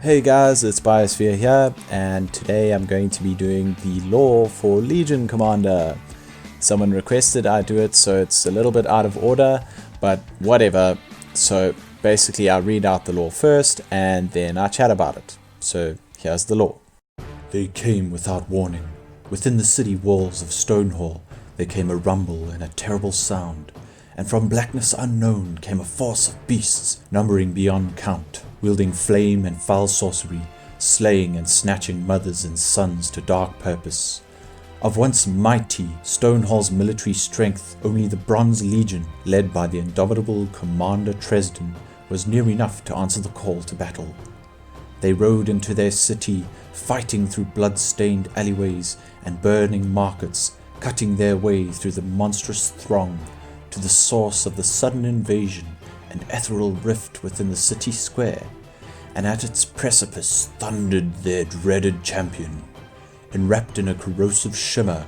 Hey guys, it's Biosphere here, and today I'm going to be doing the lore for Legion Commander. Someone requested I do it, so it's a little bit out of order, but whatever. So basically I read out the lore first, and then I chat about it. So here's the lore. They came without warning. Within the city walls of Stonehall, there came a rumble and a terrible sound, and from blackness unknown came a force of beasts, numbering beyond count, wielding flame and foul sorcery, slaying and snatching mothers and sons to dark purpose. Of once mighty Stonehall's military strength, only the Bronze Legion, led by the indomitable Commander Tresden, was near enough to answer the call to battle. They rode into their city, fighting through blood-stained alleyways and burning markets, cutting their way through the monstrous throng to the source of the sudden invasion, an ethereal rift within the city square, and at its precipice thundered their dreaded champion. Enwrapped in a corrosive shimmer,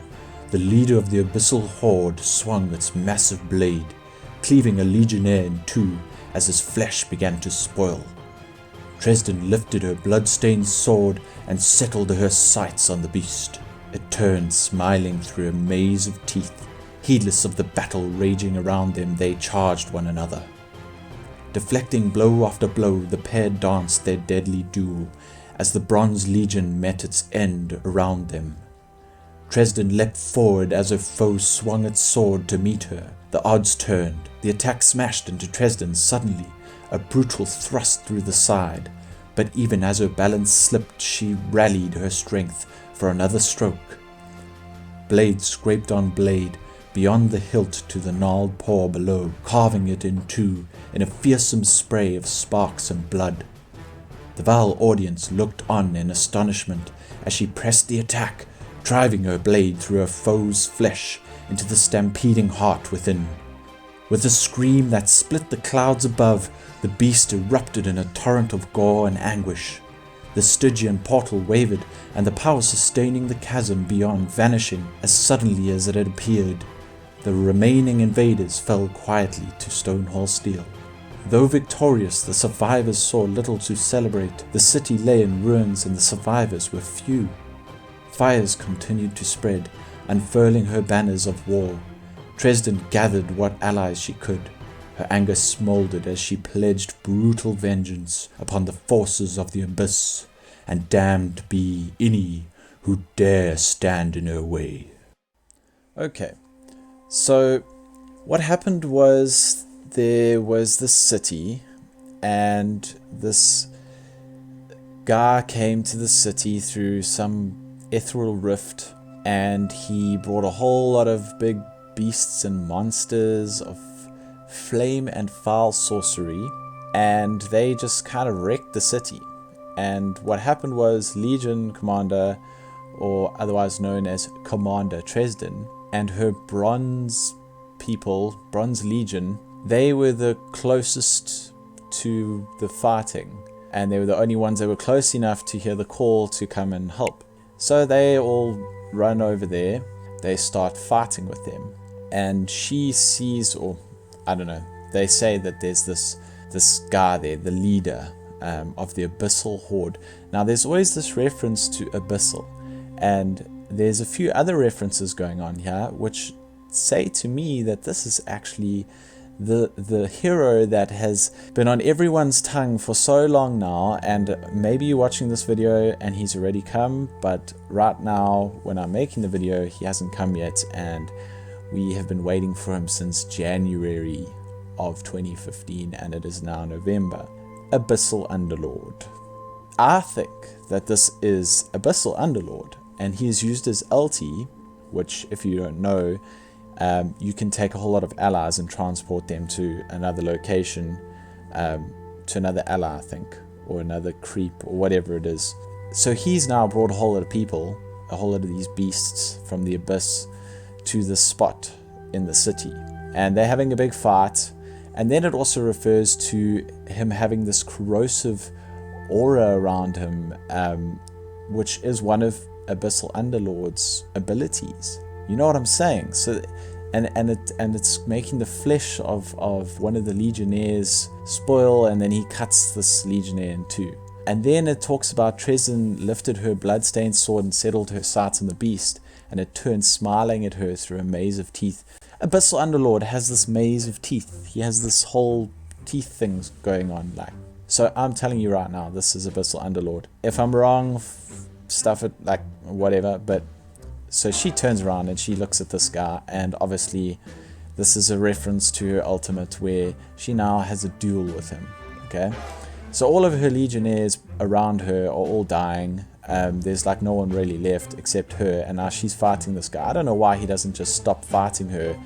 the leader of the Abyssal Horde swung its massive blade, cleaving a legionnaire in two as his flesh began to spoil. Tresden lifted her blood-stained sword and settled her sights on the beast. It turned, smiling through a maze of teeth. Heedless of the battle raging around them, they charged one another. Deflecting blow after blow, the pair danced their deadly duel as the Bronze Legion met its end around them. Tresden leapt forward as her foe swung its sword to meet her. The odds turned. The attack smashed into Tresden suddenly, a brutal thrust through the side. But even as her balance slipped, she rallied her strength for another stroke. Blade scraped on blade, beyond the hilt to the gnarled paw below, carving it in two in a fearsome spray of sparks and blood. The vile audience looked on in astonishment as she pressed the attack, driving her blade through her foe's flesh into the stampeding heart within. With a scream that split the clouds above, the beast erupted in a torrent of gore and anguish. The Stygian portal wavered, and the power sustaining the chasm beyond vanishing as suddenly as it had appeared. The remaining invaders fell quietly to Stonehall steel. Though victorious, the survivors saw little to celebrate. The city lay in ruins and the survivors were few. Fires continued to spread, unfurling her banners of war. Tresden gathered what allies she could. Her anger smoldered as she pledged brutal vengeance upon the forces of the Abyss, and damned be any who dare stand in her way. Okay. So, what happened was there was this city, and this guy came to the city through some ethereal rift, and he brought a whole lot of big beasts and monsters of flame and foul sorcery, and they just kind of wrecked the city. And what happened was Legion Commander, or otherwise known as Commander Tresden, and her Bronze people, Bronze Legion, they were the closest to the fighting, and they were the only ones that were close enough to hear the call to come and help. So they all run over there, they start fighting with them, and she sees, or I don't know, they say that there's this guy there, the leader of the Abyssal Horde. Now there's always this reference to Abyssal, and there's a few other references going on here which say to me that this is actually the hero that has been on everyone's tongue for so long now, and maybe you're watching this video and he's already come, but right now when I'm making the video he hasn't come yet, and we have been waiting for him since January of 2015 and it is now November. Abyssal Underlord. I think that this is Abyssal Underlord, and he is used as LT, which if you don't know, you can take a whole lot of allies and transport them to another location, to another ally I think, or another creep or whatever it is. So he's now brought a whole lot of people, a whole lot of these beasts from the Abyss to this spot in the city, and they're having a big fight. And then it also refers to him having this corrosive aura around him, which is one of Abyssal Underlord's abilities. You know what I'm saying? So, and it's making the flesh of one of the legionnaires spoil, and then he cuts this legionnaire in two. And then it talks about Trezin lifted her bloodstained sword and settled her sights on the beast, and it turned smiling at her through a maze of teeth. Abyssal Underlord has this maze of teeth. He has this whole teeth things going on. Like, so I'm telling you right now, this is Abyssal Underlord. If I'm wrong, stuff it, like, whatever. But so she turns around and she looks at this guy, and obviously this is a reference to her ultimate where she now has a duel with him. Okay, so all of her legionnaires around her are all dying. There's like no one really left except her, and now she's fighting this guy. I don't know why he doesn't just stop fighting her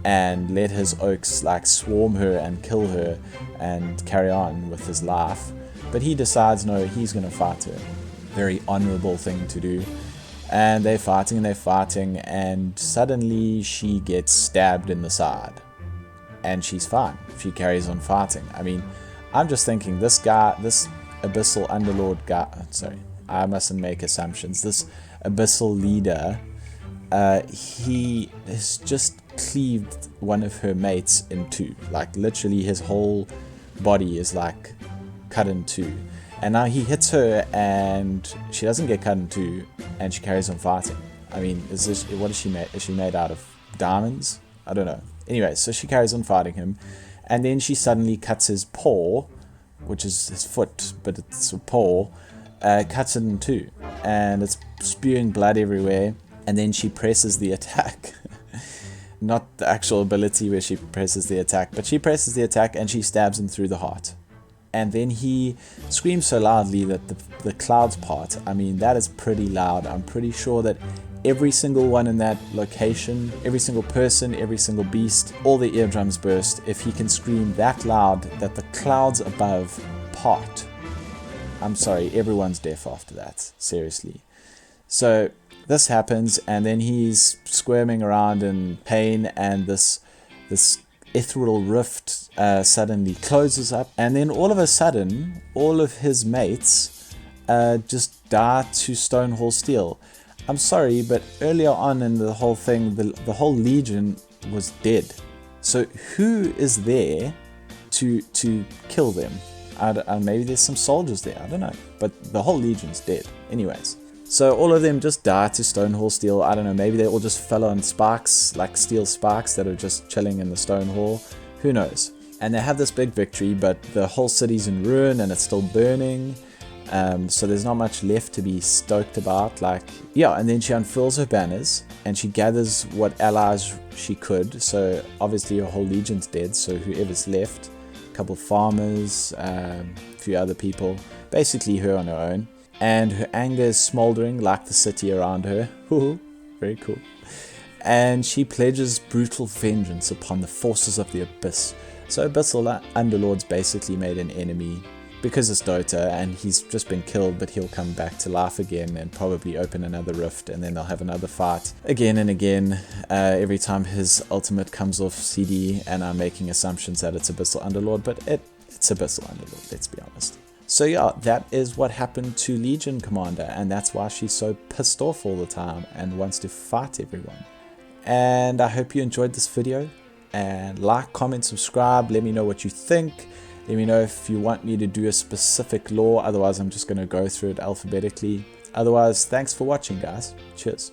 and let his oaks like swarm her and kill her and carry on with his life, but he decides no, he's gonna fight her. Very honorable thing to do. And they're fighting and suddenly she gets stabbed in the side and she's fine. She carries on fighting. I mean, I'm just thinking this guy, this Abyssal Underlord guy, sorry, I mustn't make assumptions. This Abyssal leader, he has just cleaved one of her mates in two. Like literally his whole body is like cut in two. And now he hits her and she doesn't get cut in two and she carries on fighting. I mean, what is she made? Is she made out of diamonds? I don't know. Anyway, so she carries on fighting him, and then she suddenly cuts his paw, which is his foot, but it's a paw, cuts it in two, and it's spewing blood everywhere, and then she presses the attack. Not the actual ability where she presses the attack, but she presses the attack and she stabs him through the heart. And then he screams so loudly that the clouds part. I mean, that is pretty loud. I'm pretty sure that every single one in that location, every single person, every single beast, all the eardrums burst if he can scream that loud that the clouds above part. I'm sorry, everyone's deaf after that. Seriously. So this happens, and then he's squirming around in pain, and this ethereal rift suddenly closes up, and then all of a sudden all of his mates just die to Stonehall Steel. I'm sorry, but earlier on in the whole thing, the whole legion was dead. So who is there to kill them? Maybe there's some soldiers there, I don't know, but the whole legion's dead anyways. So all of them just died to Stonehall Steel. I don't know, maybe they all just fell on sparks, like steel sparks that are just chilling in the stone hall. Who knows? And they have this big victory, but the whole city's in ruin and it's still burning. So there's not much left to be stoked about. Like, yeah, and then she unfurls her banners and she gathers what allies she could. So obviously her whole legion's dead, so whoever's left, a couple farmers, a few other people, basically her on her own. And her anger is smoldering like the city around her. Ooh, very cool. And she pledges brutal vengeance upon the forces of the Abyss. So Abyssal Underlord's basically made an enemy because it's Dota, and he's just been killed, but he'll come back to life again and probably open another rift, and then they'll have another fight again and again every time his ultimate comes off CD. And I'm making assumptions that it's Abyssal Underlord, but it's Abyssal Underlord, let's be honest. So yeah, that is what happened to Legion Commander, and that's why she's so pissed off all the time and wants to fight everyone. And I hope you enjoyed this video, and like, comment, subscribe, let me know what you think. Let me know if you want me to do a specific lore, otherwise I'm just going to go through it alphabetically. Otherwise, thanks for watching, guys. Cheers.